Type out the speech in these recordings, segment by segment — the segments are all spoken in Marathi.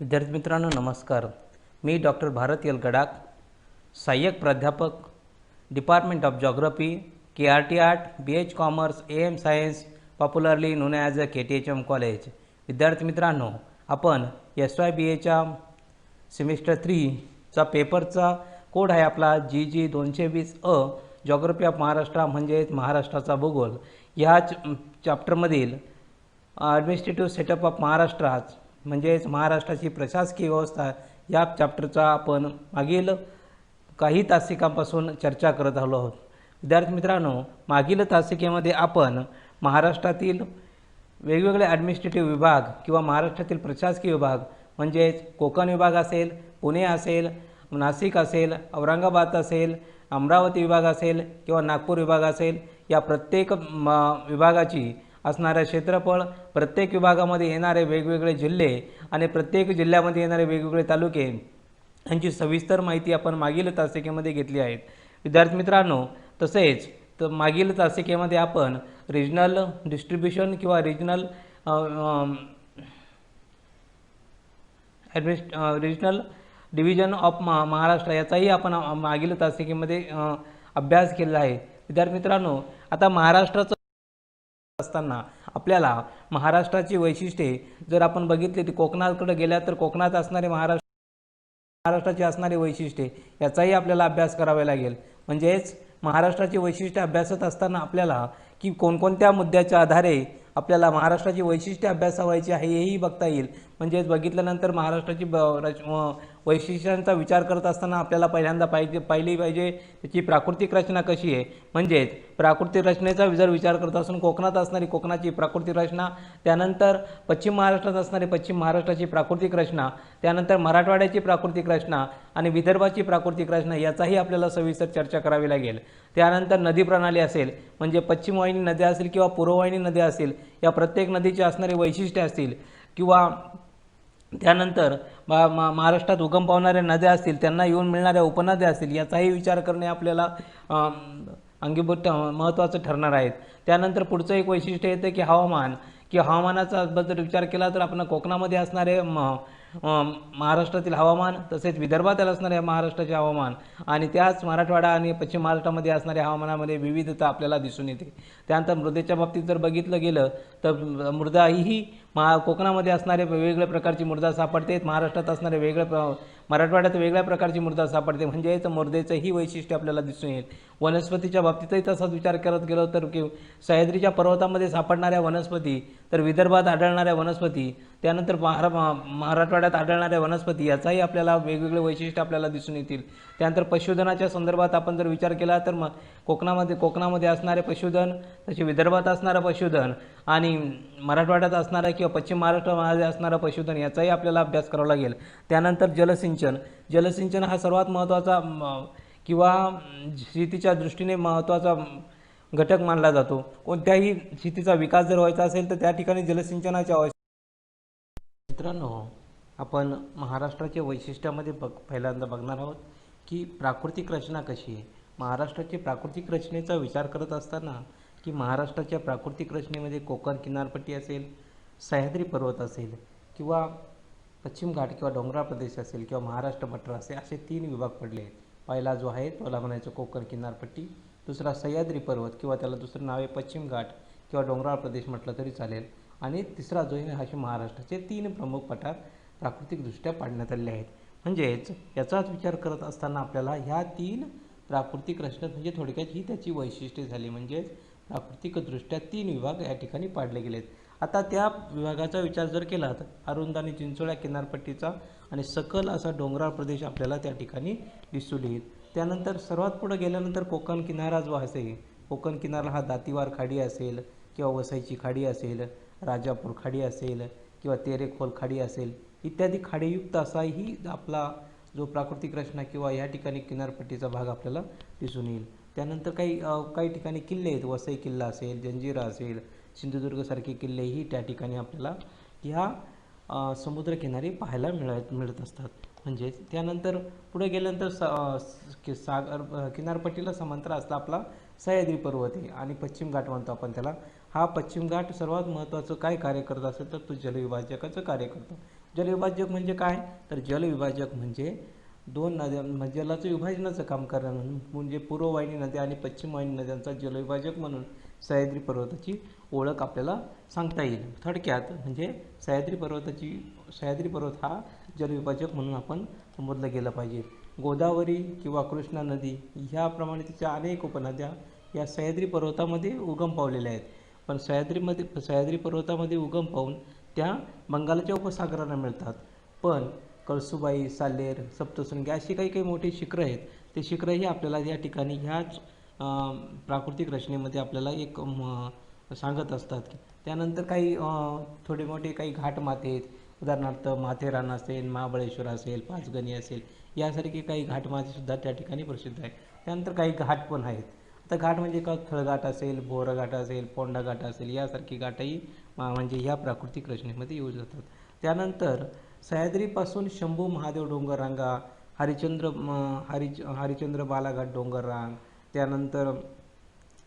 विद्यार्थी मित्रांनो नमस्कार. मी डॉक्टर भारत यल गडाख, सहाय्यक प्राध्यापक, department of geography, KRT art, BH commerce, AM science, popularly known as a KTHM college. विद्यार्थी मित्रांनो, आपण SYBAच्या सेमिस्टर 3चा पेपरचा कोड आहे आपला GG 220 जॉग्रफी ऑफ महाराष्ट्र म्हणजेच महाराष्ट्राचा भूगोल. ह्या चॅप्टरमधील ॲडमिनिस्ट्रेटिव्ह सेटअप ऑफ महाराष्ट्र म्हणजेच महाराष्ट्राची प्रशासकीय व्यवस्था या चॅप्टरचा आपण मागील काही तासिकांपासून चर्चा करत आलो आहोत. विद्यार्थी मित्रांनो, मागील तासिकेमध्ये आपण महाराष्ट्रातील वेगवेगळे ॲडमिनिस्ट्रेटिव्ह विभाग किंवा महाराष्ट्रातील प्रशासकीय विभाग म्हणजेच कोकण विभाग असेल, पुणे असेल, नाशिक असेल, औरंगाबाद असेल, अमरावती विभाग असेल किंवा नागपूर विभाग असेल, या प्रत्येक विभागाची असणारे क्षेत्रफळ, प्रत्येक विभागामध्ये येणारे वेगवेगळे जिल्हे आणि प्रत्येक जिल्ह्यामध्ये येणारे वेगवेगळे तालुके यांची सविस्तर माहिती आपण मागील तासिकेमध्ये घेतली आहे. विद्यार्थी मित्रांनो, तसेच मागील तासिकेमध्ये आपण रिजनल डिस्ट्रीब्युशन किंवा regional regional division of Maharashtra याचाही आपण मागील तासिकेमध्ये अभ्यास केलेला आहे. विद्यार्थी मित्रांनो, आता महाराष्ट्राचं असताना आपल्याला महाराष्ट्राची वैशिष्ट्ये जर आपण बघितली तर कोकणाकडे गेल्या तर कोकणात असणारे महाराष्ट्राची असणारी वैशिष्ट्ये याचाही आपल्याला अभ्यास करावा लागेल. म्हणजेच महाराष्ट्राची वैशिष्ट्ये अभ्यासत असताना आपल्याला की कोणकोणत्या मुद्द्याच्या आधारे आपल्याला महाराष्ट्राची वैशिष्ट्ये अभ्यासावायची आहे हेही बघता येईल. म्हणजेच बघितल्यानंतर महाराष्ट्राची वैशिष्ट्यांचा विचार करत असताना आपल्याला पहिल्यांदा पाहिली पाहिजे त्याची प्राकृतिक रचना कशी आहे. म्हणजेच प्राकृतिक रचनेचा जर विचार करत असून कोकणात असणारी कोकणाची प्राकृतिक रचना, त्यानंतर पश्चिम महाराष्ट्रात असणारी पश्चिम महाराष्ट्राची प्राकृतिक रचना, त्यानंतर मराठवाड्याची प्राकृतिक रचना आणि विदर्भाची प्राकृतिक रचना याचाही आपल्याला सविस्तर चर्चा करावी लागेल. त्यानंतर नदी प्रणाली असेल, म्हणजे पश्चिम वाहिनी नद्या असतील किंवा पूर्ववाहिनी नद्या असतील, या प्रत्येक नदीची असणारी वैशिष्ट्ये असतील किंवा त्यानंतर महाराष्ट्रात उगम पावणाऱ्या नद्या असतील, त्यांना येऊन मिळणाऱ्या उपनद्या असतील, याचाही विचार करणे आपल्याला अंगीभूत महत्त्वाचं ठरणार आहेत. त्यानंतर पुढचं एक वैशिष्ट्य येतं की हवामान, की हवामानाचा बद्दल विचार केला तर आपण कोकणामध्ये असणारे महाराष्ट्रातील हवामान, तसेच विदर्भात असणारे महाराष्ट्राचे हवामान आणि त्याच मराठवाडा आणि पश्चिम महाराष्ट्रामध्ये असणाऱ्या हवामानामध्ये विविधता आपल्याला दिसून येते. त्यानंतर मृदेच्या बाबतीत जर बघितलं गेलं तर मृदा ही कोकणामध्ये असणारे वेगवेगळ्या प्रकारची मृदा सापडते, महाराष्ट्रात असणारे मराठवाड्यात वेगळ्या प्रकारची मृदा सापडते. म्हणजेच मृदेचं ही वैशिष्ट्य आपल्याला दिसून येईल. वनस्पतीच्या बाबतीतही तसाच विचार करत गेलो तर की सह्याद्रीच्या पर्वतामध्ये सापडणाऱ्या वनस्पती, तर विदर्भात आढळणाऱ्या वनस्पती, त्यानंतर मराठवाड्यात आढळणाऱ्या वनस्पती याचाही आपल्याला वेगवेगळे वैशिष्ट्य आपल्याला दिसून येतील. त्यानंतर पशुधनाच्या संदर्भात आपण जर विचार केला तर कोकणामध्ये असणारे पशुधन, तसे विदर्भात असणारं पशुधन आणि मराठवाड्यात असणारा किंवा पश्चिम महाराष्ट्रामध्ये असणारं पशुधन याचाही आपल्याला अभ्यास करावा लागेल. त्यानंतर जलसिंचन हा सर्वात महत्त्वाचा किंवा शेतीच्या दृष्टीने महत्त्वाचा घटक मानला जातो. कोणत्याही शेतीचा विकास जर व्हायचा असेल तर त्या ठिकाणी जलसिंचनाची आवश्यकता. मित्रांनो, आपण महाराष्ट्राच्या वैशिष्ट्यामध्ये पहिल्यांदा बघणार आहोत की प्राकृतिक रचना कशी आहे. महाराष्ट्राची प्राकृतिक रचनेचा विचार करत असताना की महाराष्ट्राच्या प्राकृतिक रचनेमध्ये कोकण किनारपट्टी असेल, सह्याद्री पर्वत असेल किंवा पश्चिम घाट किंवा डोंगराळ प्रदेश असेल किंवा महाराष्ट्र पठार असेल, असे 3 विभाग पडले आहेत. पहिला जो आहे त्याला म्हणायचं कोकण किनारपट्टी, दुसरा सह्याद्री पर्वत किंवा त्याला दुसरं नाव आहे पश्चिम घाट किंवा डोंगराळ प्रदेश म्हटलं तरी चालेल, आणि तिसरा जो आहे असे महाराष्ट्राचे 3 प्रमुख पठार प्राकृतिकदृष्ट्या पाडण्यात आलेले आहेत. म्हणजेच याचाच विचार करत असताना आपल्याला ह्या 3 प्राकृतिक रचना म्हणजे थोडक्यात ही त्याची वैशिष्ट्ये झाली. म्हणजेच प्राकृतिकदृष्ट्या 3 विभाग या ठिकाणी पाडले गेलेत. आता त्या विभागाचा विचार जर केला तर अरुंद आणि चिंचोळ्या किनारपट्टीचा आणि सकल असा डोंगराळ प्रदेश आपल्याला त्या ठिकाणी दिसून येईल. त्यानंतर सर्वात पुढे गेल्यानंतर कोकण किनारा जो असेल, कोकण किनारा हा दातिवार खाडी असेल किंवा वसईची खाडी असेल, राजापूर खाडी असेल किंवा तेरेखोल खाडी असेल, इत्यादी खाडीयुक्त असाही आपला जो प्राकृतिक रचना किंवा या ठिकाणी किनारपट्टीचा भाग आपल्याला दिसून येईल. त्यानंतर काही ठिकाणी किल्ले आहेत, वसई किल्ला असेल, जंजिरा असेल, सिंधुदुर्गसारखे किल्लेही त्या ठिकाणी आपल्याला ह्या समुद्रकिनारी पाहायला मिळत असतात. म्हणजेच त्यानंतर पुढे गेल्यानंतर किनारपट्टीला समांतर असला आपला सह्याद्री पर्वत आहे आणि पश्चिम घाट म्हणतो आपण त्याला. हा पश्चिम घाट सर्वात महत्त्वाचं काय कार्य करत असेल तर तो जलविभाजकाचं कार्य करतो. जलविभाजक म्हणजे काय? तर जलविभाजक म्हणजे दोन नद्या जलाचं विभाजनाचं काम करणं म्हणजे पूर्ववाहिनी नद्या आणि पश्चिमवाहिनी नद्यांचा जलविभाजक म्हणून सह्याद्री पर्वताची ओळख आपल्याला सांगता येईल. थोडक्यात म्हणजे सह्याद्री पर्वत हा जलविभाजक म्हणून आपण संबोधलं गेलं पाहिजे. गोदावरी किंवा कृष्णा नदी ह्याप्रमाणे तिच्या अनेक उपनद्या या सह्याद्री पर्वतामध्ये उगम पावलेल्या आहेत. पण सह्याद्री पर्वतामध्ये उगम पावून त्या बंगालच्या उपसागराला मिळतात. पण कळसुबाई, साल्हेर, सप्तशृंगी अशी काही काही मोठी शिखरं आहेत. ते शिखरंही आपल्याला या ठिकाणी ह्याच प्राकृतिक रचनेमध्ये आपल्याला एक सांगत असतात. त्यानंतर काही थोडे मोठे काही घाटमाथे आहेत. उदाहरणार्थ माथेरान असेल, महाबळेश्वर असेल, पाचगणी असेल, यासारखे काही घाटमाथेसुद्धा त्या ठिकाणी प्रसिद्ध आहे. त्यानंतर काही घाट पण आहेत. आता घाट म्हणजे का थळघाट असेल, बोरघाट असेल, पोंडा घाट असेल, यासारखी घाटही म्हणजे ह्या प्राकृतिक रचनेमध्ये येऊ जातात. त्यानंतर सह्याद्रीपासून शंभू महादेव डोंगररांगा, हरिश्चंद्र बालाघाट डोंगररांग, त्यानंतर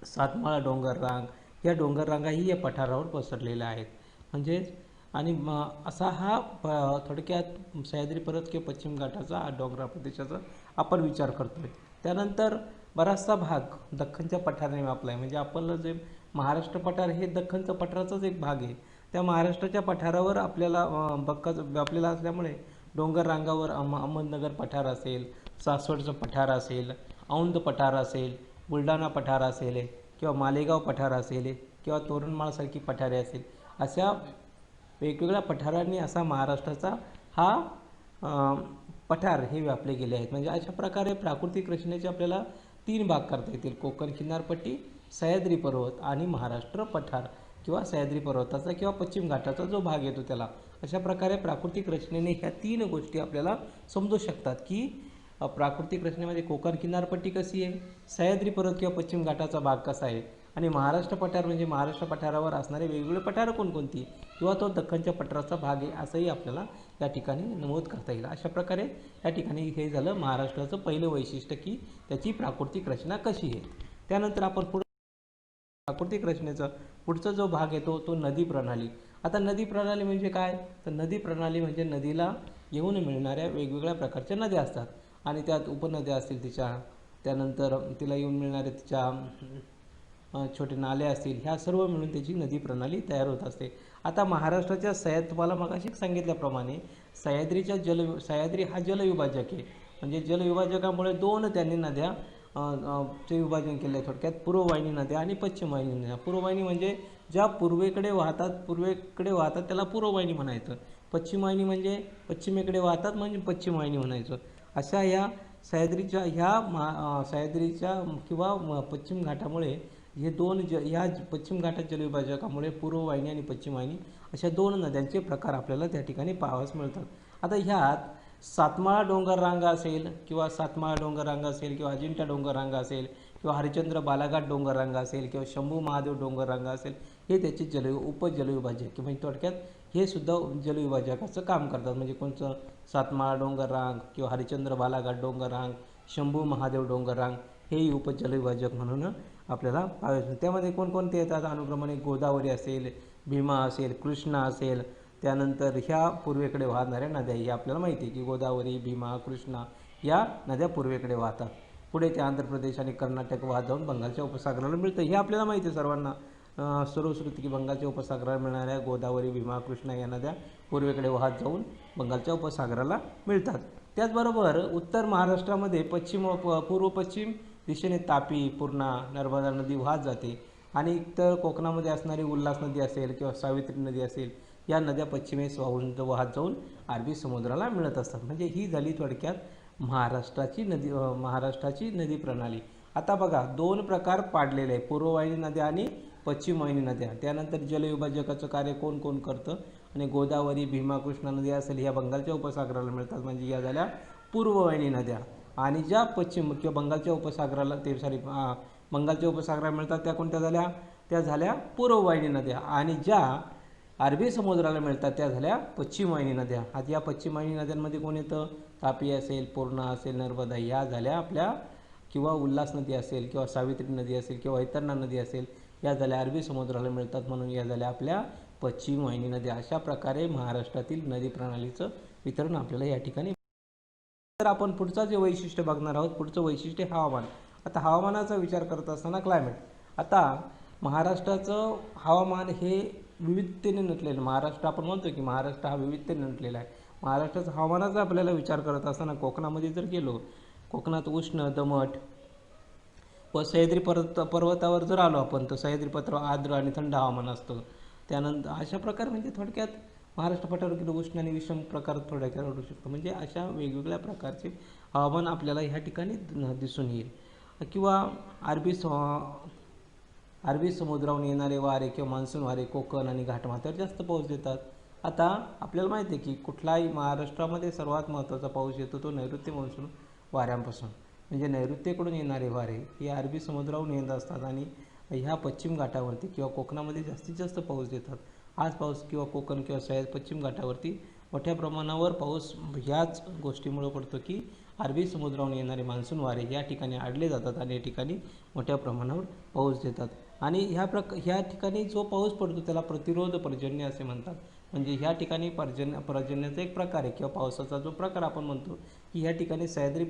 सातमाळा डोंगररांग, या डोंगररांगाही या पठारावर पसरलेल्या आहेत. म्हणजेच आणि असा हा थोडक्यात सह्याद्री पर्वत किंवा पश्चिम घाटाचा हा डोंगराळ प्रदेशाचा आपण विचार करतोय. त्यानंतर बराचसा भाग दख्खनच्या पठाराने व्यापला आहे. म्हणजे आपलं जे महाराष्ट्र पठार हे दख्खनच्या पठाराचाच एक भाग आहे. त्या महाराष्ट्राच्या पठारावर आपल्याला बक्काच व्यापलेला असल्यामुळे डोंगर रांगावर अहमदनगर पठार असेल, सासवडचं पठार असेल, औंध पठार असेल, बुलढाणा पठार असेल किंवा मालेगाव पठार असेल किंवा तोरणमाळसारखी पठारे असेल, अशा वेगवेगळ्या पठारांनी असा महाराष्ट्राचा हा पठार हे व्यापले गेले आहेत. म्हणजे अशा प्रकारे प्राकृतिक रचनेचे आपल्याला 3 भाग करता येतील: कोकण किनारपट्टी, सह्याद्री पर्वत आणि महाराष्ट्र पठार किंवा सह्याद्री पर्वताचा किंवा पश्चिम घाटाचा जो भाग येतो त्याला. अशा प्रकारे प्राकृतिक रचनेने ह्या 3 गोष्टी आपल्याला समजू शकतात की प्राकृतिक रचनेमध्ये कोकण किनारपट्टी कशी आहे, सह्याद्री पर्वत किंवा पश्चिम घाटाचा भाग कसा आहे आणि महाराष्ट्र पठार म्हणजे महाराष्ट्र पठारावर असणारे वेगवेगळे पठारं कोणकोणती किंवा तो दख्खनच्या पठाराचा भाग आहे असंही आपल्याला या ठिकाणी नमूद करता येईल. अशा प्रकारे या ठिकाणी हे झालं महाराष्ट्राचं पहिलं वैशिष्ट्य की त्याची प्राकृतिक रचना कशी आहे. त्यानंतर आपण प्राकृतिक रचनेचा पुढचा जो भाग येतो तो नदी प्रणाली. आता नदी प्रणाली म्हणजे काय? तर नदी प्रणाली म्हणजे नदीला येऊन मिळणाऱ्या वेगवेगळ्या प्रकारच्या नद्या असतात आणि त्यात उपनद्या असतील तिच्या, त्यानंतर तिला येऊन मिळणारे तिच्या छोटे नाले असतील, ह्या सर्व मिळून त्याची नदी प्रणाली तयार होत असते. आता महाराष्ट्राच्या तुम्हाला मगाशी सांगितल्याप्रमाणे सह्याद्री हा जलविभाजक आहे. म्हणजे जलविभाजकामुळे दोन नद्या चे विभाजन केले आहे. थोडक्यात पूर्ववाहिनी नद्या आणि पश्चिमवाहिनी नद्या. पूर्ववाहिनी म्हणजे ज्या पूर्वेकडे वाहतात त्याला पूर्ववाहिनी म्हणायचं. पश्चिमवाहिनी म्हणजे पश्चिमेकडे वाहतात म्हणजे पश्चिमवाहिनी म्हणायचं. अशा या सह्याद्रीच्या किंवा पश्चिम घाटामुळे हे ह्या पश्चिम घाटात जलविभाजकामुळे पूर्ववाहिनी आणि पश्चिमवाहिनी अशा 2 नद्यांचे प्रकार आपल्याला त्या ठिकाणी पाहावयास मिळतात. आता ह्यात सातमाळा डोंगररांगा असेल किंवा अजिंठा डोंगररांगा असेल किंवा हरिश्चंद्र बालाघाट डोंगररांगा असेल किंवा शंभू महादेव डोंगररांगा असेल, हे त्याचे उपजलविभाजक म्हणजे थोडक्यात हे सुद्धा जलविभाजकाचं काम करतात. म्हणजे कोणतं सातमाळा डोंगररांग किंवा हरिश्चंद्र बालाघाट डोंगररांग, शंभू महादेव डोंगररांग हेही उपजलविभाजक म्हणून आपल्याला पाहायचं. त्यामध्ये कोणकोणते येतात अनुक्रमाने गोदावरी असेल, भीमा असेल, कृष्णा असेल, त्यानंतर ह्या पूर्वेकडे वाहणाऱ्या नद्या ही आपल्याला माहिती आहे की गोदावरी, भीमा, कृष्णा या नद्या पूर्वेकडे वाहतात. पुढे ते आंध्र प्रदेश आणि कर्नाटक वाहत जाऊन बंगालच्या उपसागराला मिळतं. हे आपल्याला माहिती आहे सर्वांना सर्वश्रुत की बंगालच्या उपसागराला मिळणाऱ्या गोदावरी, भीमा, कृष्णा या नद्या पूर्वेकडे वाहत जाऊन बंगालच्या उपसागराला मिळतात. त्याचबरोबर उत्तर महाराष्ट्रामध्ये पूर्व पश्चिम दिशेने तापी, पूर्णा, नर्मदा नदी वाहत जाते आणि तर कोकणामध्ये असणारी उल्हास नदी असेल किंवा सावित्री नदी असेल, या नद्या पश्चिमेस वाहत जाऊन अरबी समुद्राला मिळत असतात. म्हणजे ही झाली थोडक्यात महाराष्ट्राची नदी प्रणाली. आता बघा 2 प्रकार पाडलेले आहे, पूर्ववाहिनी नद्या आणि पश्चिमवाहिनी नद्या. त्यानंतर जलविभाजकाचं कार्य कोण कोण करतं आणि गोदावरी, भीमा, कृष्णा नदी असेल ह्या बंगालच्या उपसागराला मिळतात म्हणजे या झाल्या पूर्ववाहिनी नद्या. आणि ज्या पश्चिम किंवा बंगालच्या उपसागराला मिळतात त्या कोणत्या झाल्या? त्या झाल्या पूर्ववाहिनी नद्या. आणि ज्या अरबी समुद्राला मिळतात त्या झाल्या पश्चिमवाहिनी नद्या. आता या पश्चिमवाहिनी नद्यांमध्ये कोण येतं? तापी असेल, पूर्णा असेल, नर्मदा या झाल्या आपल्या, किंवा उल्हास नदी असेल किंवा सावित्री नदी असेल किंवा वैतरणा नदी असेल, या झाल्या अरबी समुद्राला मिळतात म्हणून या झाल्या आपल्या पश्चिम वाहिनी नद्या. अशा प्रकारे महाराष्ट्रातील नदी प्रणालीचं वितरण आपल्याला या ठिकाणी. तर आपण पुढचा जे वैशिष्ट्य बघणार आहोत, पुढचं वैशिष्ट्य हवामान. आता हवामानाचा विचार करत असताना क्लायमेट. आता महाराष्ट्राचं हवामान हे विविधतेने नटलेलं. महाराष्ट्र आपण म्हणतो की महाराष्ट्र हा विविधतेने नटलेला आहे. महाराष्ट्राचा हवामानाचा आपल्याला विचार करत असताना कोकणामध्ये जर गेलो, कोकणात उष्ण दमट व सह्याद्री पर्वतावर जर आलो आपण, तर सह्याद्री पर्वतावर आर्द्र आणि थंड हवामान असतं. त्यानंतर अशा प्रकारे म्हणजे थोडक्यात महाराष्ट्र पठारावर गेलो उष्ण आणि विषम प्रकार थोड्याक्यात वाढू शकतो. म्हणजे अशा वेगवेगळ्या प्रकारचे हवामान आपल्याला ह्या ठिकाणी दिसून येईल. किंवा अरबी समुद्रावरून येणारे वारे किंवा मान्सून वारे कोकण आणि घाटमाथ्यावर जास्त पाऊस देतात. आता आपल्याला माहिती आहे की कुठलाही महाराष्ट्रामध्ये सर्वात महत्त्वाचा पाऊस येतो तो नैऋत्य मान्सून वाऱ्यांपासून. म्हणजे नैऋत्येकडून येणारे वारे हे अरबी समुद्रावरून येत असतात आणि ह्या पश्चिम घाटावरती किंवा कोकणामध्ये जास्तीत जास्त पाऊस देतात. हाच पाऊस किंवा कोकण किंवा पश्चिम घाटावरती मोठ्या प्रमाणावर पाऊस ह्याच गोष्टीमुळे पडतो की अरबी समुद्रावरून येणारे मान्सून वारे या ठिकाणी अडले जातात आणि या ठिकाणी मोठ्या प्रमाणावर पाऊस देतात. आणि ह्या ठिकाणी जो पाऊस पडतो त्याला प्रतिरोध पर्जन्य असे म्हणतात. म्हणजे ह्या ठिकाणी पर्जन्याचा एक प्रकार आहे किंवा पावसाचा जो प्रकार आपण म्हणतो की ह्या ठिकाणी सह्याद्री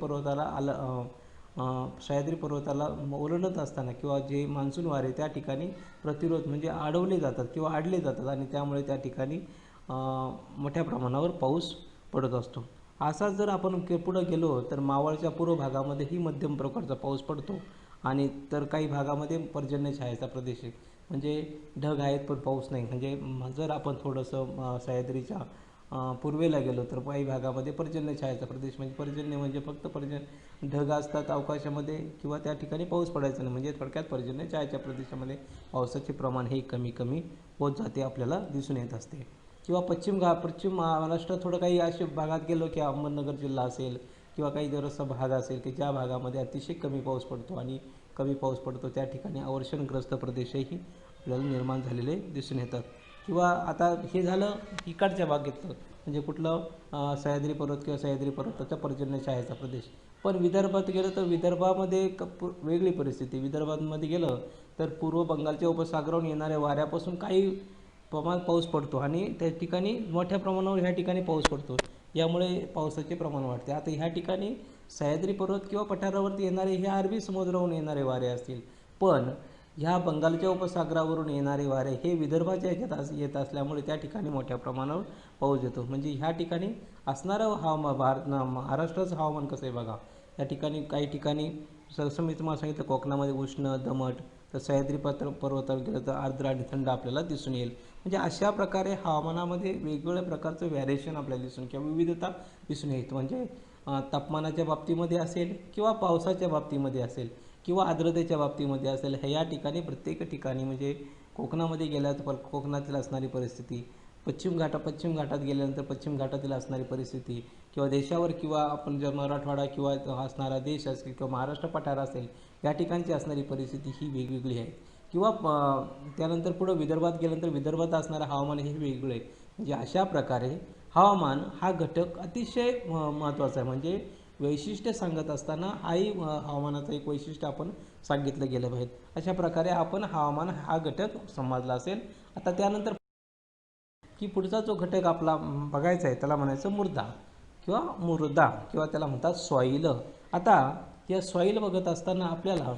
पर्वताला ओलांडत असताना किंवा जे मान्सून वारे त्या ठिकाणी प्रतिरोध म्हणजे अडवले जातात किंवा अडले जातात आणि त्यामुळे त्या ठिकाणी मोठ्या प्रमाणावर पाऊस पडत असतो. असा जर आपण पुढं गेलो तर मावळच्या पूर्व भागामध्येही मध्यम प्रकारचा पाऊस पडतो आणि तर काही भागामध्ये पर्जन्य छायेचा प्रदेश आहे. म्हणजे ढग आहेत पण पाऊस नाही. म्हणजे जर आपण थोडंसं सह्याद्रीच्या पूर्वेला गेलो तर काही भागामध्ये पर्जन्य छायेचा प्रदेश. म्हणजे पर्जन्य म्हणजे फक्त ढग असतात अवकाशामध्ये किंवा त्या ठिकाणी पाऊस पडायचा नाही. म्हणजे थोडक्यात पर्जन्य छायेच्या प्रदेशामध्ये पावसाचे प्रमाण हे कमी कमी होत जाते आपल्याला दिसून येत असते. किंवा पश्चिम महाराष्ट्रात थोडं काही अशा भागात गेलो की अहमदनगर जिल्हा असेल किंवा काही जरासा भाग असेल की ज्या भागामध्ये अतिशय कमी पाऊस पडतो आणि कमी पाऊस पडतो त्या ठिकाणी अवर्षणग्रस्त प्रदेशही आपल्याला निर्माण झालेले दिसून येतात. किंवा आता हे झालं इकडच्या भागेतलं म्हणजे कुठलं सह्याद्री पर्वत किंवा सह्याद्री पर्वताचा पर्जन्य छायेचा प्रदेश. पण विदर्भात गेलं तर विदर्भामध्ये वेगळी परिस्थिती. विदर्भामध्ये गेलं तर पूर्व बंगालच्या उपसागरावरून येणाऱ्या वाऱ्यापासून काही प्रमाणात पाऊस पडतो आणि त्या ठिकाणी मोठ्या प्रमाणावर ह्या ठिकाणी पाऊस पडतो. यामुळे पावसाचे प्रमाण वाढते. आता ह्या ठिकाणी सह्याद्री पर्वत किंवा पठारावरती येणारे हे अरबी समुद्रावरून येणारे वारे असतील. पण ह्या बंगालच्या उपसागरावरून येणारे वारे हे विदर्भाच्या ह्याच्यात येत असल्यामुळे त्या ठिकाणी मोठ्या प्रमाणावर पाऊस येतो. म्हणजे ह्या ठिकाणी असणारं महाराष्ट्राचं हवामान कसं आहे बघा. या ठिकाणी काही ठिकाणी मी तुम्हाला सांगितलं कोकणामध्ये उष्ण दमट, तर सह्याद्री पर्वतावर गेलं तर आर्द्र आणि थंड आपल्याला दिसून येईल. म्हणजे अशा प्रकारे हवामानामध्ये वेगवेगळ्या प्रकारचं व्हॅरिएशन आपल्याला दिसून किंवा विविधता दिसून येते. म्हणजे तापमानाच्या बाबतीमध्ये असेल किंवा पावसाच्या बाबतीमध्ये असेल किंवा आर्द्रतेच्या बाबतीमध्ये असेल. ह्या ठिकाणी प्रत्येक ठिकाणी म्हणजे कोकणामध्ये गेल्यावर कोकणातील असणारी परिस्थिती, पश्चिम घाटात गेल्यानंतर पश्चिम घाटातील असणारी परिस्थिती किंवा देशावर किंवा आपण जर मराठवाडा किंवा असणारा देश असेल किंवा महाराष्ट्र पठार असेल या ठिकाणची असणारी परिस्थिती ही वेगवेगळी आहे. किंवा त्यानंतर पुढं विदर्भात गेल्यानंतर विदर्भात असणारं हवामान हे वेगळं आहे. म्हणजे अशा प्रकारे हवामान हा घटक अतिशय महत्त्वाचा आहे. म्हणजे वैशिष्ट्य सांगत असताना हाही हवामानाचं एक वैशिष्ट्य आपण सांगितलं गेलं पाहिजे. अशा प्रकारे आपण हवामान हा घटक समजला असेल. आता त्यानंतर की पुढचा जो घटक आपला बघायचा आहे त्याला म्हणायचं मृदा किंवा त्याला म्हणतात सॉईल. आता या सॉईल बघत असताना आपल्याला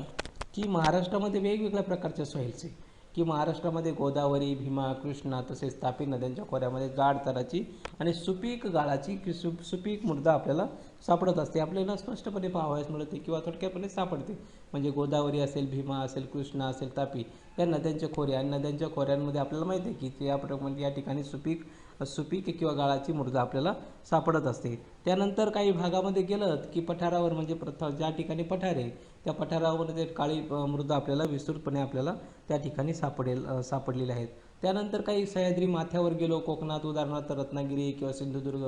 की महाराष्ट्रामध्ये वेगवेगळ्या प्रकारच्या सॉईल्स आहे की महाराष्ट्रामध्ये गोदावरी, भीमा, कृष्णा तसेच तापी नद्यांच्या खोऱ्यामध्ये जाड तराची आणि सुपीक गाळाची सुपीक मृदा आपल्याला सापडत असते. आपल्याला स्पष्टपणे पाहावयास मिळते किंवा थोडक्यापणे सापडते. म्हणजे गोदावरी असेल, भीमा असेल, कृष्णा असेल, तापी या नद्यांच्या खोऱ्या आणि नद्यांच्या खोऱ्यांमध्ये आपल्याला माहिती आहे की या ठिकाणी सुपीक किंवा गाळाची मृदा आपल्याला सापडत असते. त्यानंतर काही भागामध्ये गेलं की पठारावर म्हणजे ज्या ठिकाणी पठार आहे त्या पठारावर काळी मृदा आपल्याला विस्तृतपणे आपल्याला त्या ठिकाणी सापडलेले आहेत. त्यानंतर काही सह्याद्री माथ्यावर गेलो कोकणात उदाहरणार्थ रत्नागिरी किंवा सिंधुदुर्ग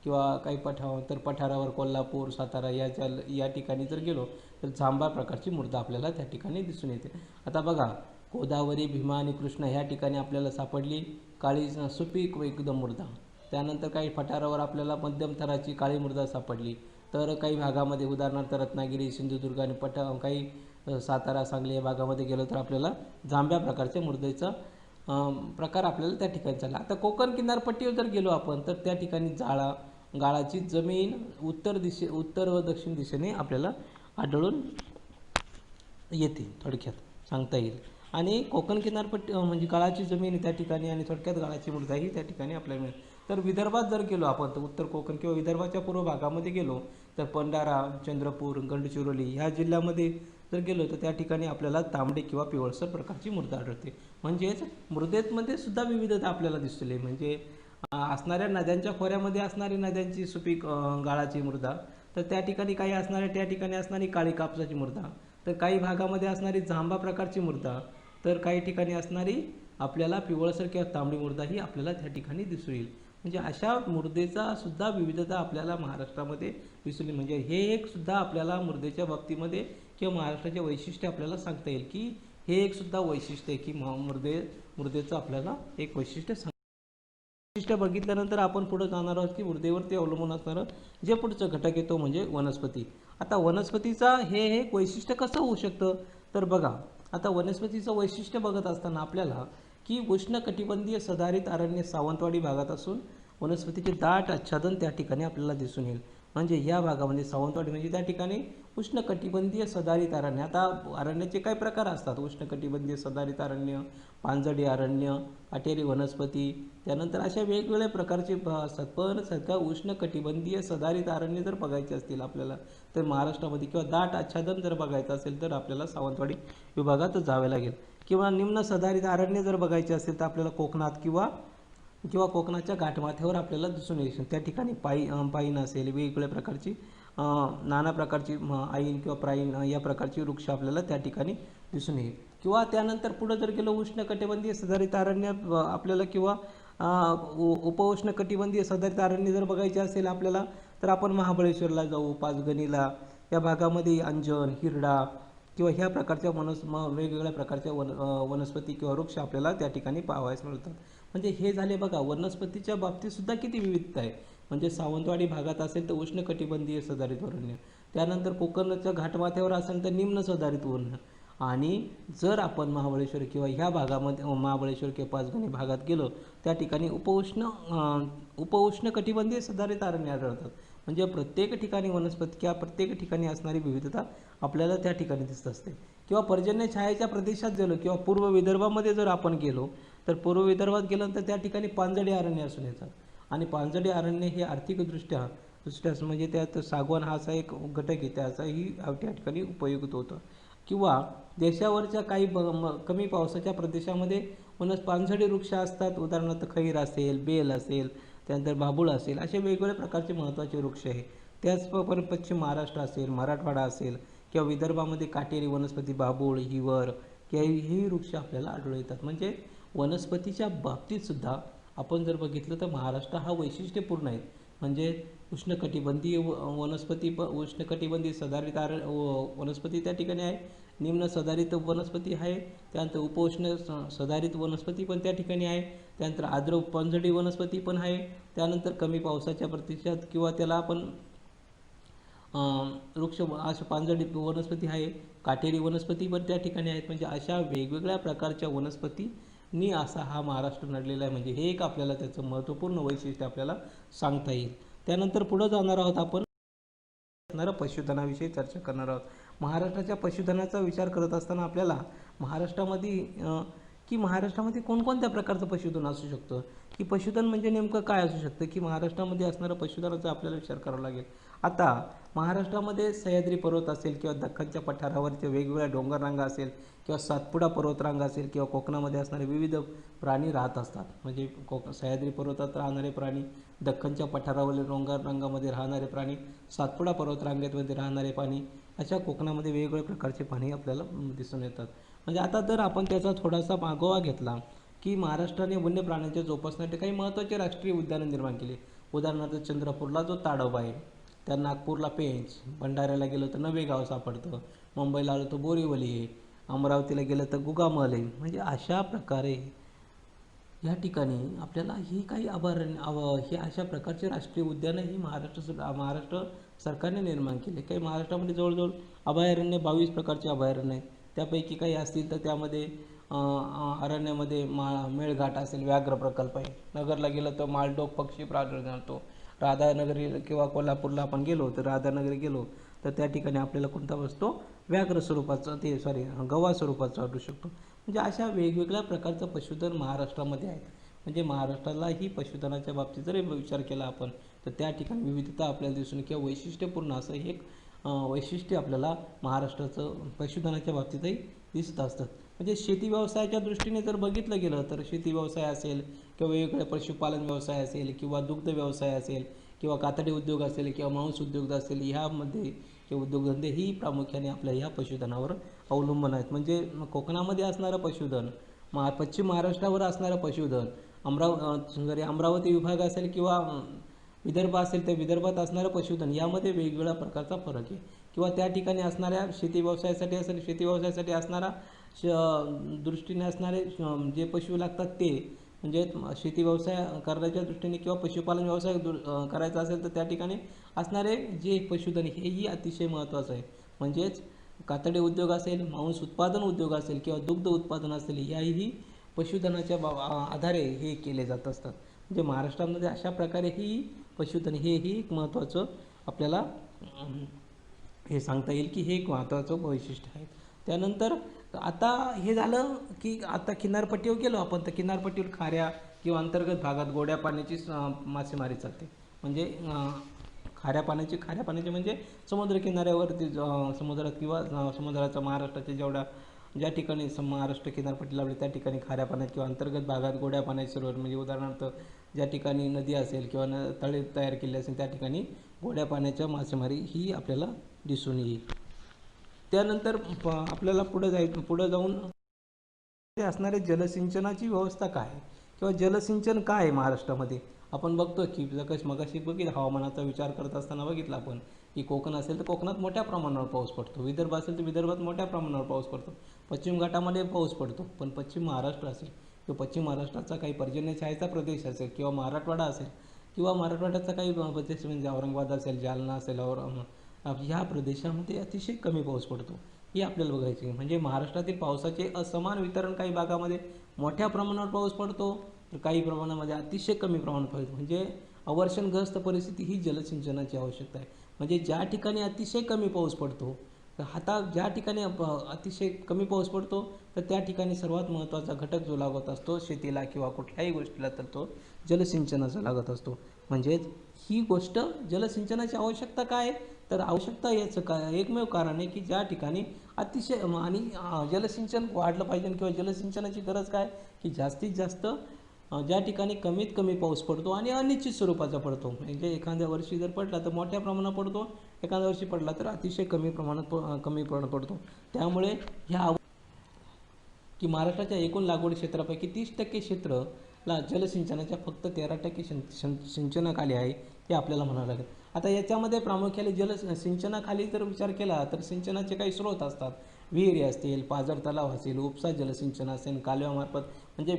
किंवा काही पठारावर कोल्हापूर, सातारा या ठिकाणी जर गेलो तर जांभा प्रकारची मृदा आपल्याला त्या ठिकाणी दिसून येते. आता बघा गोदावरी, भीमा आणि कृष्णा ह्या ठिकाणी आपल्याला सापडली काळी सुपीक एकदम मृदा. त्यानंतर काही पठारावर आपल्याला मध्यम थराची काळी मृदा सापडली. तर काही भागामध्ये उदाहरणार्थ रत्नागिरी, सिंधुदुर्ग आणि काही सातारा, सांगली या भागामध्ये गेलो तर आपल्याला जांभ्या प्रकारच्या मृदेचा प्रकार आपल्याला त्या ठिकाणी चालला. आता कोकण किनारपट्टीवर जर गेलो आपण तर त्या ठिकाणी गाळाची जमीन उत्तर व दक्षिण दिशेने आपल्याला आढळून येते, थोडक्यात सांगता येईल. आणि कोकण किनारपट्टी म्हणजे गाळाची जमीन त्या ठिकाणी आणि थोडक्यात गाळाची मृदाही त्या ठिकाणी आपल्याला मिळेल. तर विदर्भात जर गेलो आपण तर उत्तर कोकण किंवा विदर्भाच्या पूर्व भागामध्ये गेलो तर भंडारा, चंद्रपूर, गडचिरोली ह्या जिल्ह्यामध्ये जर गेलो तर त्या ठिकाणी आपल्याला तांबडी किंवा पिवळसर प्रकारची मृदा आढळते. म्हणजेच मृदेमध्ये सुद्धा विविधता आपल्याला दिसली. म्हणजे असणाऱ्या नद्यांच्या खोऱ्यामध्ये असणारी नद्यांची सुपीक गाळाची मृदा, तर त्या ठिकाणी काही असणाऱ्या त्या ठिकाणी असणारी काळी कापसाची मृदा, तर काही भागामध्ये असणारी जांभा प्रकारची मृदा, तर काही ठिकाणी असणारी आपल्याला पिवळसर किंवा तांबडी मृदा ही आपल्याला त्या ठिकाणी दिसून येईल. म्हणजे अशा मृदेचा सुद्धा विविधता आपल्याला महाराष्ट्रामध्ये दिसून. म्हणजे हे एक सुद्धा आपल्याला मृदेच्या बाबतीमध्ये किंवा महाराष्ट्राचे वैशिष्ट्य आपल्याला सांगता येईल की हे एक सुद्धा वैशिष्ट्य आहे की मृदेचं आपल्याला एक वैशिष्ट्य वैशिष्ट्य बघितल्यानंतर आपण पुढे जाणार आहोत की मृदेवरती अवलंबून असणारं जे पुढचं घटक येतो म्हणजे वनस्पती. आता वनस्पतीचा हे एक वैशिष्ट्य कसं होऊ शकतं तर बघा, आता वनस्पतीचं वैशिष्ट्य बघत असताना आपल्याला की उष्णकटिबंधीय सदाहरित अरण्य सावंतवाडी भागात असून वनस्पतीचे दाट आच्छादन त्या ठिकाणी आपल्याला दिसून येईल. म्हणजे या भागामध्ये सावंतवाडी म्हणजे त्या ठिकाणी उष्णकटिबंधीय सदाहरित अरण्य. आता अरण्याचे काही प्रकार असतात, उष्णकटिबंधीय सदाहरित अरण्य, पानझडी अरण्य, काटेरी वनस्पती, त्यानंतर अशा वेगवेगळ्या प्रकारचे असतात. पण सध्या उष्णकटिबंधीय सदाहरित अरण्य जर बघायचे असतील आपल्याला तर महाराष्ट्रामध्ये किंवा दाट आच्छादन जर बघायचं असेल तर आपल्याला सावंतवाडी विभागात जावे लागेल. किंवा निम्न सदाहरित अरण्य जर बघायचे असेल तर आपल्याला कोकणात किंवा कोकणाच्या घाटमाथ्यावर आपल्याला दिसून येईल. त्या ठिकाणी पाईन असेल, वेगवेगळ्या प्रकारची नाना प्रकारची आईन किंवा प्राईन या प्रकारची वृक्ष आपल्याला त्या ठिकाणी दिसून येईल. किंवा त्यानंतर पुढे जर गेलो उष्णकटिबंधीय सदाहरित अरण्य आपल्याला किंवा उपउष्णकटिबंधीय सदाहरित अरण्य जर बघायचे असेल आपल्याला तर आपण महाबळेश्वरला जाऊ, पाचगणीला, या भागामध्ये अंजन, हिरडा किंवा ह्या प्रकारच्या वेगवेगळ्या प्रकारच्या वनस्पती किंवा वृक्ष आपल्याला त्या ठिकाणी पाहावयास मिळतात. म्हणजे हे झाले बघा वनस्पतीच्या बाबतीत सुद्धा किती विविधता आहे. म्हणजे सावंतवाडी भागात असेल तर उष्णकटिबंधीय सदाहरित अरण्य, त्यानंतर कोकणच्या घाटमाथ्यावर असेल तर निम्न सदाहरित वर्ण, आणि जर आपण महाबळेश्वर किंवा ह्या भागामध्ये महाबळेश्वर किंवा पाचगणी भागात गेलो त्या ठिकाणी उपउष्णकटिबंधीय सदाहरित अरण्य आढळतात. म्हणजे प्रत्येक ठिकाणी वनस्पती किंवा प्रत्येक ठिकाणी असणारी विविधता आपल्याला त्या ठिकाणी दिसत असते. किंवा पर्जन्य छायेच्या प्रदेशात गेलो किंवा पूर्व विदर्भामध्ये जर आपण गेलो तर पूर्व विदर्भात गेल्यानंतर त्या ठिकाणी पानझडी अरण्य असून येतात. आणि पानझडी अरण्य हे आर्थिकदृष्ट्या म्हणजे त्यात सागवान हा असा एक घटक आहे, त्याचाही त्या ठिकाणी उपयोग होतो. किंवा देशावरच्या काही कमी पावसाच्या प्रदेशामध्ये पानझडी वृक्ष असतात. उदाहरणार्थ खैर असेल, बेल असेल, त्यानंतर बाबूळ असेल, असे वेगवेगळ्या प्रकारचे महत्त्वाचे वृक्ष आहे. त्याचप्रमाणे पश्चिम महाराष्ट्र असेल, मराठवाडा असेल किंवा विदर्भामध्ये काटेरी वनस्पती, बाबूळ, हिवर किंवा ही वृक्ष आपल्याला आढळून येतात. म्हणजे वनस्पतीच्या बाबतीत सुद्धा आपण जर बघितलं तर महाराष्ट्र हा वैशिष्ट्यपूर्ण आहे. म्हणजे उष्णकटिबंधीय उष्णकटिबंधीय सदाहरित वनस्पती त्या ठिकाणी आहे, निम्न सदाहरित वनस्पती आहे, त्यानंतर उपउष्ण सदाहरित वनस्पती पण त्या ठिकाणी आहे, त्यानंतर आर्द्र पानझडी वनस्पती पण आहे, त्यानंतर कमी पावसाच्या प्रदेशात किंवा त्याला आपण वृक्ष अशा पानझडी वनस्पती आहे, काटेरी वनस्पती पण त्या ठिकाणी आहेत. म्हणजे अशा वेगवेगळ्या प्रकारच्या वनस्पतींनी असा हा महाराष्ट्र नडलेला आहे. म्हणजे हे एक आपल्याला त्याचं महत्त्वपूर्ण वैशिष्ट्य आपल्याला सांगता येईल. त्यानंतर पुढे जाणार आहोत आपण पशुधनाविषयी चर्चा करणार आहोत. महाराष्ट्राच्या पशुधनाचा विचार करत असताना आपल्याला महाराष्ट्रामध्ये कोणकोणत्या प्रकारचं पशुधन असू शकतं, की पशुधन म्हणजे नेमकं काय असू शकतं, की महाराष्ट्रामध्ये असणारं पशुधनाचा आपल्याला विचार करावा लागेल. आता महाराष्ट्रामध्ये सह्याद्री पर्वत असेल किंवा दख्खनच्या पठारावरचे वेगवेगळ्या डोंगररांगा असेल किंवा सातपुडा पर्वतरांगा असेल किंवा कोकणामध्ये असणारे विविध प्राणी राहत असतात. म्हणजे सह्याद्री पर्वतात राहणारे प्राणी, दख्खनच्या पठारावरील डोंगररांगामध्ये राहणारे प्राणी, सातपुडा पर्वतरांगेमध्ये राहणारे प्राणी, अशा कोकणामध्ये वेगवेगळ्या प्रकारचे प्राणी आपल्याला दिसून येतात. म्हणजे आता जर आपण त्याचा थोडासा मागोवा घेतला की महाराष्ट्राने वन्य प्राण्यांच्या जोपासण्यासाठी काही महत्त्वाचे राष्ट्रीय उद्यानं निर्माण केली. उदाहरणार्थ चंद्रपूरला जो ताडोबा आहे, त्या नागपूरला पेंच, भंडाऱ्याला गेलं तर नवेगाव सापडतं, मुंबईला आलं तर बोरीवली आहे, अमरावतीला गेलं तर गुगामल आहे. म्हणजे अशा प्रकारे या ठिकाणी आपल्याला ही काही हे अशा प्रकारचे राष्ट्रीय उद्यानं ही महाराष्ट्र सरकारने निर्माण केले. काही महाराष्ट्रामध्ये जवळजवळ अभयारण्य 22 प्रकारचे अभयारण्य आहेत. त्यापैकी काही असतील तर त्यामध्ये अरण्यामध्ये मेळघाट असेल, व्याघ्र प्रकल्प आहे. नगरला गेलं तर माळढोक पक्षी प्रादुर्भाव जाणतो. राधानगरी किंवा कोल्हापूरला आपण गेलो तर राधानगरी गेलो तर त्या ठिकाणी आपल्याला कोणता बसतो, व्याघ्र स्वरूपाचा, गवा स्वरूपाचा वाटू शकतो. म्हणजे अशा वेगवेगळ्या प्रकारचं पशुधन महाराष्ट्रामध्ये आहेत. म्हणजे महाराष्ट्रालाही पशुधनाच्या बाबतीत जर विचार केला आपण तर त्या ठिकाणी विविधता आपल्याला दिसून किंवा वैशिष्ट्यपूर्ण असं एक वैशिष्ट्य आपल्याला महाराष्ट्राचं पशुधनाच्या बाबतीतही दिसत असतं. म्हणजे शेती व्यवसायाच्या दृष्टीने जर बघितलं गेलं तर शेती व्यवसाय असेल किंवा वेगवेगळे पशुपालन व्यवसाय असेल किंवा दुग्ध व्यवसाय असेल किंवा कातडी उद्योग असेल किंवा मांस उद्योग असेल, ह्यामध्ये हे उद्योगधंदे ही प्रामुख्याने आपल्या ह्या पशुधनावर अवलंबून आहेत. म्हणजे कोकणामध्ये असणारं पशुधन, पश्चिम महाराष्ट्रावर असणारं पशुधन, जरी अमरावती विभाग असेल किंवा विदर्भ असेल तर विदर्भात असणारं पशुधन यामध्ये वेगवेगळ्या प्रकारचा फरक आहे. किंवा त्या ठिकाणी असणाऱ्या शेती व्यवसायासाठी असेल, शेती व्यवसायासाठी असणारा दृष्टीने असणारे जे पशु लागतात ते, म्हणजे शेती व्यवसाय करण्याच्या दृष्टीने किंवा पशुपालन व्यवसाय करायचा असेल तर त्या ठिकाणी असणारे जे पशुधन हेही अतिशय महत्त्वाचं आहे. म्हणजेच कातडी उद्योग असेल, मांस उत्पादन उद्योग असेल किंवा दुग्ध उत्पादन असेल, याही पशुधनाच्या आधारे हे केले जात असतात. म्हणजे महाराष्ट्रामध्ये अशा प्रकारे ही पशुधन हेही एक महत्त्वाचं आपल्याला हे सांगता येईल की हे एक महत्त्वाचं वैशिष्ट्य आहे. त्यानंतर आता हे झालं की आता किनारपट्टीवर गेलो आपण तर किनारपट्टीवर खाऱ्या किंवा अंतर्गत भागात गोड्या पाण्याची मासेमारी चालते. म्हणजे खाऱ्या पाण्याची म्हणजे समुद्रकिनाऱ्यावरती समुद्रात किंवा समुद्राचा महाराष्ट्राच्या ज्या ठिकाणी महाराष्ट्र किनारपट्टी लावली त्या ठिकाणी खाऱ्या पाण्यात किंवा अंतर्गत भागात गोड्या पाण्याचे सरोवर, म्हणजे उदाहरणार्थ ज्या ठिकाणी नदी असेल किंवा तळे तयार केले असेल त्या ठिकाणी गोड्या पाण्याच्या मासेमारी ही आपल्याला दिसून येईल. त्यानंतर आपल्याला पुढं जाऊन ते असणारे जलसिंचनाची व्यवस्था काय किंवा जलसिंचन काय आहे महाराष्ट्रामध्ये आपण बघतो की मगाशी बघितलं हवामानाचा विचार करत असताना बघितलं आपण की कोकण असेल तर कोकणात मोठ्या प्रमाणावर पाऊस पडतो, विदर्भ असेल तर विदर्भात मोठ्या प्रमाणावर पाऊस पडतो, पश्चिम घाटामध्ये पाऊस पडतो. पण पश्चिम महाराष्ट्र असेल किंवा पश्चिम महाराष्ट्राचा काही पर्जन्यछायेचा प्रदेश असेल किंवा मराठवाडा असेल किंवा मराठवाड्याचा काही प्रदेश म्हणजे औरंगाबाद असेल, जालना असेल, ह्या प्रदेशामध्ये अतिशय कमी पाऊस पडतो. हे आपल्याला बघायचे आहे. म्हणजे महाराष्ट्रातील पावसाचे असमान वितरण, काही भागामध्ये मोठ्या प्रमाणावर पाऊस पडतो तर काही प्रमाणामध्ये अतिशय कमी प्रमाणात पडतो. म्हणजे अवर्षणग्रस्त परिस्थिती ही जलसिंचनाची आवश्यकता आहे. म्हणजे ज्या ठिकाणी अतिशय कमी पाऊस पडतो तर ज्या ठिकाणी अतिशय कमी पाऊस पडतो तर त्या ठिकाणी सर्वात महत्त्वाचा घटक जो लागत असतो शेतीला किंवा कुठल्याही गोष्टीला तर तो जलसिंचनाचा लागत असतो. म्हणजेच ही गोष्ट जलसिंचनाची आवश्यकता काय तर आवश्यकता याचं एकमेव कारण आहे की ज्या ठिकाणी अतिशय आणि जलसिंचन वाढलं पाहिजे किंवा जलसिंचनाची गरज काय की जास्तीत जास्त ज्या ठिकाणी कमीत कमी पाऊस पडतो आणि अनिश्चित स्वरूपाचा पडतो. म्हणजे एखाद्या वर्षी जर पडला तर मोठ्या प्रमाणात पडतो, एखाद्या वर्षी पडला तर अतिशय कमी प्रमाणात पडतो. त्यामुळे ह्या की महाराष्ट्राच्या एकूण लागवड क्षेत्रापैकी 30% क्षेत्राला जलसिंचनाच्या फक्त 13% सिंचनाखाली आहे हे आपल्याला म्हणावं लागेल. आता याच्यामध्ये प्रामुख्याने जलसिंचनाखाली जर विचार केला तर सिंचनाचे काही स्रोत असतात. विहिरी असतील, पाझर तलाव असेल, उपसा जलसिंचन असेल, कालव्यामार्फत म्हणजे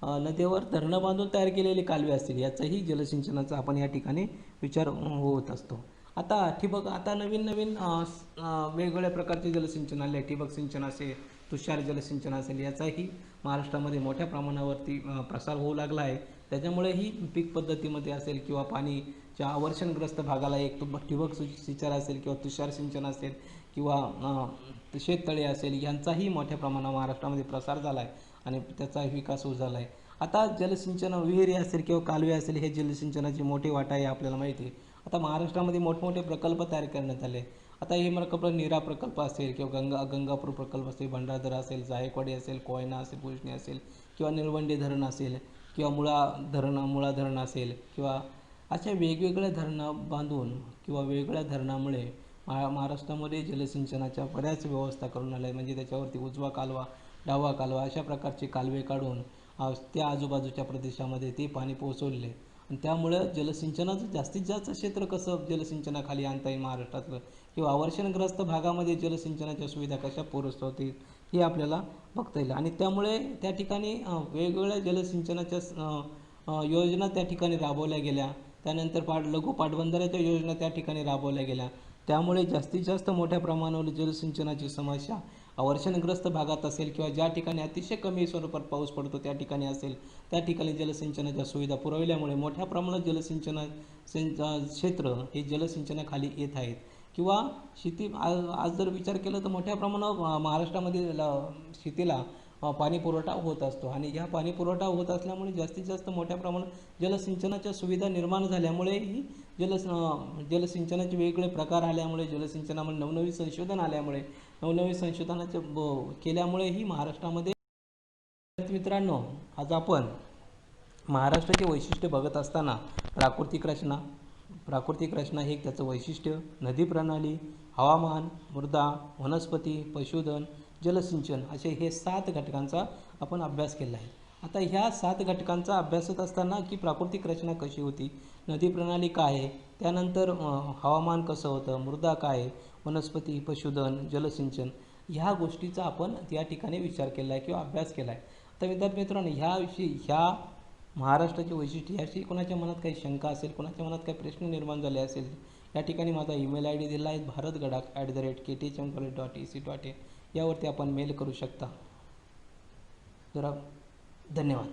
नदीवर धरणं बांधून तयार केलेले कालवे असतील, याचाही जलसिंचनाचा आपण या ठिकाणी विचार होत असतो. आता नवीन वेगवेगळ्या प्रकारचे जलसिंचन आले. ठिबक सिंचन असेल, तुषार जलसिंचन असेल, याचाही महाराष्ट्रामध्ये मोठ्या प्रमाणावरती प्रसार होऊ लागला आहे. त्याच्यामुळे ही पीक पद्धतीमध्ये असेल किंवा पाणीच्या अवर्षणग्रस्त भागाला एक ठिबक सिंचन असेल किंवा तुषार सिंचन असेल किंवा शेततळे असेल, यांचाही मोठ्या प्रमाणावर महाराष्ट्रामध्ये प्रसार झाला आहे आणि त्याचा विकास होत झाला आहे. आता जलसिंचन विहिरी असेल किंवा कालवे असेल हे जलसिंचनाची मोठी वाटा आहे आपल्याला माहिती आहे. आता महाराष्ट्रामध्ये मोठमोठे प्रकल्प तयार करण्यात आले. आता हे नीरा प्रकल्प असेल किंवा गंगापूर प्रकल्प असेल, भंडारदरा असेल, जायकवाडी असेल, कोयना असेल, भुजणी असेल किंवा निळवंडे धरण असेल किंवा मुळा धरण असेल किंवा अशा वेगवेगळ्या धरणं बांधून किंवा वेगवेगळ्या धरणामुळे महाराष्ट्रामध्ये जलसिंचनाच्या बऱ्याच व्यवस्था करून आल्या. म्हणजे त्याच्यावरती उजवा कालवा, डावा कालवा अशा प्रकारचे कालवे काढून त्या आजूबाजूच्या प्रदेशामध्ये ते पाणी पोहोचवले आणि त्यामुळं जलसिंचनाचं जास्तीत जास्त क्षेत्र कसं जलसिंचनाखाली आणता येईल महाराष्ट्रातलं किंवा अवर्षणग्रस्त भागामध्ये जलसिंचनाच्या सुविधा कशा पोहोचता होतील हे आपल्याला बघता येईल. आणि त्यामुळे त्या ठिकाणी वेगवेगळ्या जलसिंचनाच्या योजना त्या ठिकाणी राबवल्या गेल्या. त्यानंतर लघु पाटबंधाऱ्याच्या योजना त्या ठिकाणी राबवल्या गेल्या. त्यामुळे जास्तीत जास्त मोठ्या प्रमाणावर जलसिंचनाची समस्या वर्षणग्रस्त भागात असेल किंवा ज्या ठिकाणी अतिशय कमी स्वरूपात पाऊस पडतो त्या ठिकाणी असेल, त्या ठिकाणी जलसिंचनाच्या सुविधा पुरविल्यामुळे मोठ्या प्रमाणात क्षेत्र हे जलसिंचनाखाली येत आहेत. किंवा शेती आज जर विचार केला तर मोठ्या प्रमाणावर महाराष्ट्रामध्ये शेतीला पाणी पुरवठा होत असतो आणि ह्या पाणी पुरवठा होत असल्यामुळे जास्तीत जास्त मोठ्या प्रमाणात जलसिंचनाच्या सुविधा निर्माण झाल्यामुळे ही जलसिंचनाचे वेगवेगळे प्रकार आल्यामुळे, जलसिंचनामध्ये नवनवीन संशोधन आल्यामुळे, नवनवीन संशोधनाचे केल्यामुळेही महाराष्ट्रामध्ये मित्रांनो आज आपण महाराष्ट्राचे वैशिष्ट्य बघत असताना प्राकृतिक रचना हे त्याचं वैशिष्ट्य, नदी प्रणाली, हवामान, मृदा, वनस्पती, पशुधन, जलसिंचन असे हे 7 घटकांचा आपण अभ्यास केला आहे. आता ह्या 7 घटकांचा अभ्यासत असताना की प्राकृतिक रचना कशी होती, नदी प्रणाली काय आहे, त्यानंतर हवामान कसं होतं, मृदा काय आहे, वनस्पती, पशुधन, जलसिंचन ह्या गोष्टीचा आपण या ठिकाणी विचार केला आहे किंवा अभ्यास केला आहे. तर विद्यार्थी मित्रांनो ह्या महाराष्ट्राची वैशिष्ट्य याविषयी कोणाच्या मनात काही शंका असेल, कोणाच्या मनात काही प्रश्न निर्माण झाले असेल, या ठिकाणी माझा ईमेल ID दिला आहे bharatgadak@kthchamkole.ac.in यावरती आपण मेल करू शकता. धन्यवाद.